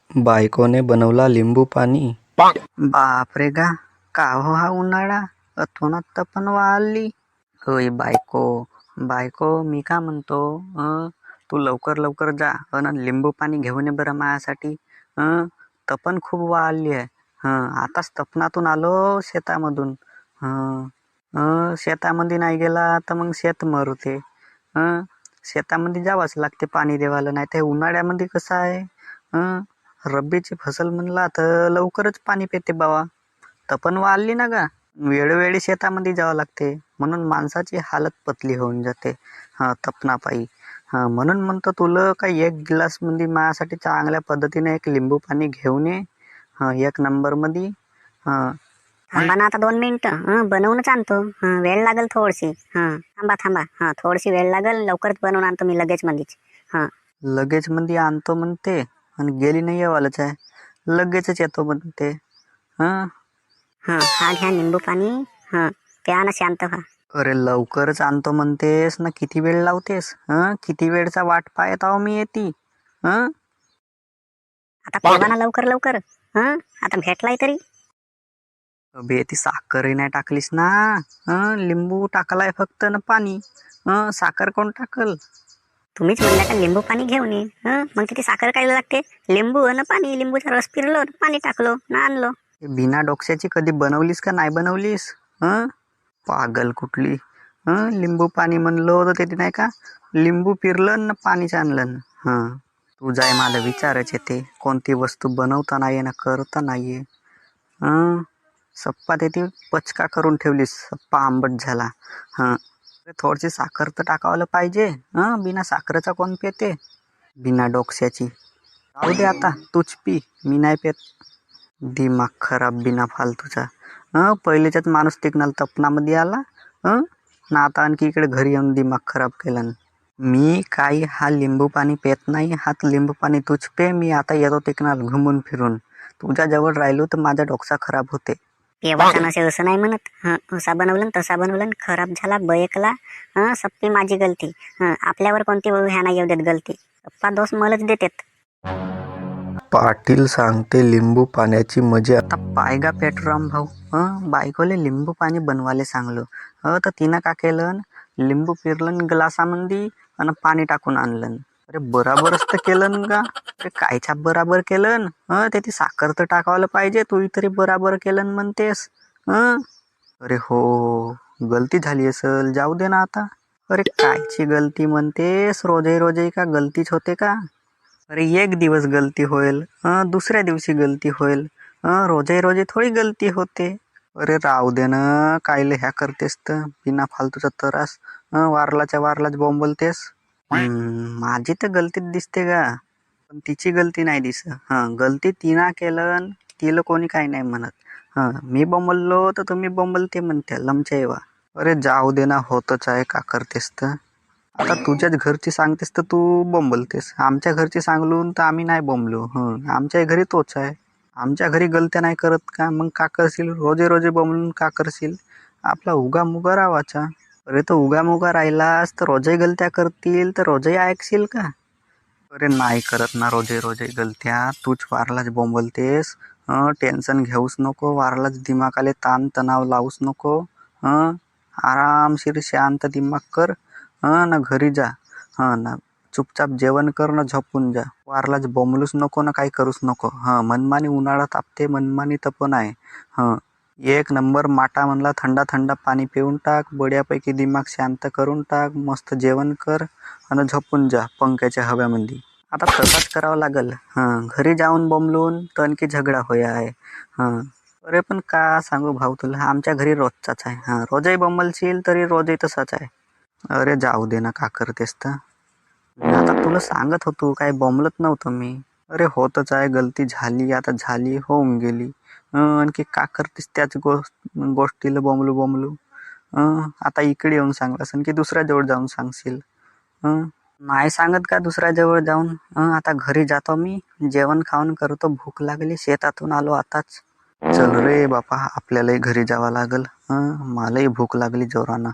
बायकोने बनवला लिंबू पाणी. बापरे गा, का हो हा उन्हाळा अतोनात तपन वाळली. होय बायको, बायको मी का म्हणतो, तू लवकर लवकर जा अन लिंबू पाणी घेऊन ये बरं माझ्यासाठी. तपन खूप वाळली आहे. आताच तपनातून आलो शेतामधून. शेतामध्ये नाही गेला तर मग शेत मरते. शेतामध्ये जावंच लागते पाणी देवाला, नाही तर उन्हाळ्यामध्ये कसं आहे, रब्बीची फसल म्हणला तर लवकरच पाणी पेते बाबा. तपन वाळली ना गा, वेळोवेळी शेतामध्ये जावं लागते, म्हणून माणसाची हालत पतली होऊन जाते तपनापायी. म्हणून म्हणतो तुला काही एक गिलास मध्ये माझ्यासाठी चांगल्या पद्धतीने एक लिंबू पाणी घेऊन ये, एक नंबर मध्ये. थांबा ना आता 2 मिनिटं, बनवूनच आणतो. वेळ लागेल थोडीशी. थांबा. थोडीशी वेळ लागेल, लवकरच बनवून आणतो मी लगेच मध्येच. लगेच मध्ये आणतो म्हणते आणि गेली नाही येवालच आहे, लगेचच येतो म्हणते. हा घ्या लिंबू पाणी. प्या ना, शांत व्हा. अरे लवकरच आणतो म्हणतेस ना, किती वेळ लावतेस? किती वेळचा वाट पाहत आहो मी येती. आता पिवा ना लवकर लवकर. आता भेटलाय तरी. अबे ती साखरही नाही टाकलीस ना. लिंबू टाकलाय फक्त ना पाणी. साखर कोण टाकल? तुम्हीच म्हणल्या का लिंबू पाणी घेऊन ये. मग किती साखर काय लागते? लिंबू आणि पाणी, लिंबूचा रस पिरलो, पाणी टाकलो ना आणलो. बिना डोक्याची कधी बनवलीस का नाही बनवलीस? पागल कुठली. लिंबू पाणी म्हणलो होतं ते नाही का, लिंबू पिरलं ना पाणीच आणलं. तू जाय, मला विचारायच ते कोणती वस्तू बनवता नाहीये ना करता नाहीये. सप्पा ते ती पचका करून ठेवलीस, सप्पा आंबट झाला. थोडीशी साखर तर टाकावलं पाहिजे. बिना साखरेचा कोण पेते? बिना डोक्याची. राहू दे आता, तूच पी, मी नाही पेत. दिमाग खराब बिना फालतूचा. पहिलेच्याच माणूस टिकणार तपनामध्ये आला, ना आता आणखी इकडे घरी येऊन दिमाग खराब केला. मी काही हा लिंबू पाणी पेत नाही. हात लिंबू पाणी तूच पे. मी आता येतो टिकणार घुमून फिरून. तुझ्या जवळ राहिलो तर माझा डोकसा खराब होते. पेवाचा नसे असं नाही म्हणत. असा बनवलं तसा बनवलं, खराब झाला बयकला. सप्पी माझी गलती. आपल्यावर कोणती ह्या नाही येऊ देत गलती. पप्पा दोष मलाच देतात. पाटील सांगते लिंबू पाण्याची मजा. आता पायगा पेट्रोराम भाऊ, बायकोले लिंबू पाणी बनवायला सांगलो, तर तिनं का केलं, लिंबू पिरलं ग्लासामध्ये आणि पाणी टाकून आणलं. अरे बराबरच तर केलं का? अरे कायच्या बराबर केलं? ते ती साखर तर टाकावलं पाहिजे, तू तरी बराबर केलं म्हणतेस. अरे हो, गलती झाली असेल, जाऊ दे ना आता. अरे कायची गलती म्हणतेस? रोजे रोजे का गलतीच होते का? अरे एक दिवस गलती होईल, दुसऱ्या दिवशी गलती होईल, रोजे रोजे थोडी गलती होते. अरे राहू दे ना, कायले ह्या करतेस तर बिना फालतूचा त्रास. वारलाच्या वारलाच बोंबलतेस. माझी तर गलतीच दिसते का, पण तिची गलती नाही दिसत. गलती तिना केलं, तिला कोणी काही नाही म्हणत. मी बोंबललो तर तुम्ही बोंबलते म्हणते लमच्या येवा. अरे जाऊ दे ना, होतच आहे, का करतेस तर. आता तुझ्याच घरची सांगतेस तर तू बोंबलतेस, आमच्या घरची सांगलून तर आम्ही नाही बोंबलो. आमच्या घरी तोच आहे. आमच्या घरी गलत्या नाही करत का, मग का करशील? रोजे रोजे बोंबलून का करशील? आपला उगा मुगा रावाचा. अरे तो उगा मुगा राहिलास तर रोजही गलत्या करतील तर रोजही ऐकशील का? अरे नाही करत ना रोजे रोजे गलत्या, तूच वारलाच बोंबलतेस. टेन्शन घेऊच नको, वारलाच दिमागाले ताण तणाव लावूच नको. आरामशीर शांत दिमाग कर. ना घरी जा, ना चुपचाप जेवण कर ना झोपून जा. वारलाच बोंबलूच नको ना काही करूच नको. मनमानी उन्हाळा तापते, मनमानी तपन आहे. एक नंबर माटा म्हणला, थंडा थंडा पाणी पिऊन टाक, बड्यापैकी दिमाग शांत करून टाक, मस्त जेवण कर आणि झोपून जा पंख्याच्या हव्यामध्ये. आता तसाच करावं लागल. घरी जाऊन बोंबलून तर आणखी झगडा होय आहे. अरे पण का सांगू भाऊ तुला, आमच्या घरी रोजचाच आहे. रोजही बोंबलशील तरी रोजही तसाच आहे. अरे जाऊ दे ना, का करतेस तर. आता तुला सांगत होतो, काय बोंबलत नव्हतं मी. अरे होतच आहे, गलती झाली, आता झाली, होऊन गेली. आणखी का करतेस त्याच गोष्टीला बोंबलू बोंबलू. आता इकडे येऊन सांगलास आणखी दुसऱ्या जवळ जाऊन सांगशील. नाही सांगत का दुसऱ्या जवळ जाऊन. आता घरी जातो मी, जेवण खाऊन करतो, भूक लागली, शेतातून आलो आताच. चल रे बापा, आपल्यालाही घरी जावं लागल. मलाही भूक लागली जोरानं.